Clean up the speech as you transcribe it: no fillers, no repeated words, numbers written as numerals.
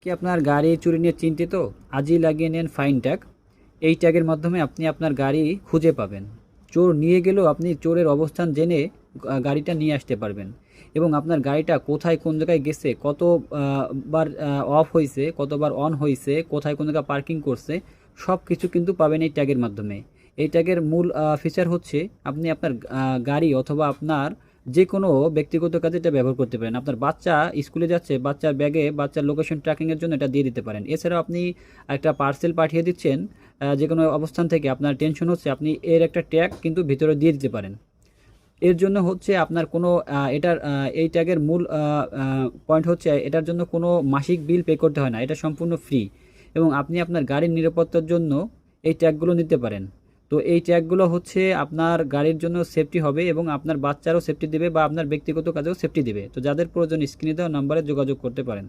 কি আপনার গাড়ি চুরি নিয়ে চিন্তিত? আজই লাগিয়ে নেন ফাইন ট্যাগ। এই ট্যাগের মাধ্যমে আপনি আপনার গাড়ি খুঁজে পাবেন। চোর নিয়ে গেলেও আপনি চোরের অবস্থান জেনে গাড়িটা নিয়ে আসতে পারবেন। এবং আপনার গাড়িটা কোথায় কোন জায়গায় গেছে, কত বার অফ হয়েছে, কতবার অন হয়েছে, কোথায় কোন জায়গায় পার্কিং করছে, সব কিছু কিন্তু পাবেন এই ট্যাগের মাধ্যমে। এই ট্যাগের মূল ফিচার হচ্ছে আপনি আপনার গাড়ি অথবা আপনার যে কোনো ব্যক্তিগত কাজে এটা ব্যবহার করতে পারেন। আপনার বাচ্চা স্কুলে যাচ্ছে, বাচ্চার ব্যাগে বাচ্চার লোকেশন ট্র্যাকিংয়ের জন্য এটা দিয়ে দিতে পারেন। এছাড়াও আপনি একটা পার্সেল পাঠিয়ে দিচ্ছেন যে কোনো অবস্থান থেকে, আপনার টেনশন হচ্ছে, আপনি এর একটা ট্যাগ কিন্তু ভিতরে দিয়ে দিতে পারেন। এর জন্য হচ্ছে আপনার কোনো এই ট্যাগের মূল পয়েন্ট হচ্ছে এটার জন্য কোনো মাসিক বিল পে করতে হয় না, এটা সম্পূর্ণ ফ্রি। এবং আপনি আপনার গাড়ির নিরাপত্তার জন্য এই ট্যাগগুলো নিতে পারেন। তো এই ট্যাগগুলো হচ্ছে আপনার গাড়ির জন্য সেফটি হবে এবং আপনার বাচ্চারও সেফটি দেবে বা আপনার ব্যক্তিগত কাজেও সেফটি দেবে। তো যাদের প্রয়োজন স্ক্রিনে দেওয়া নাম্বারে যোগাযোগ করতে পারেন।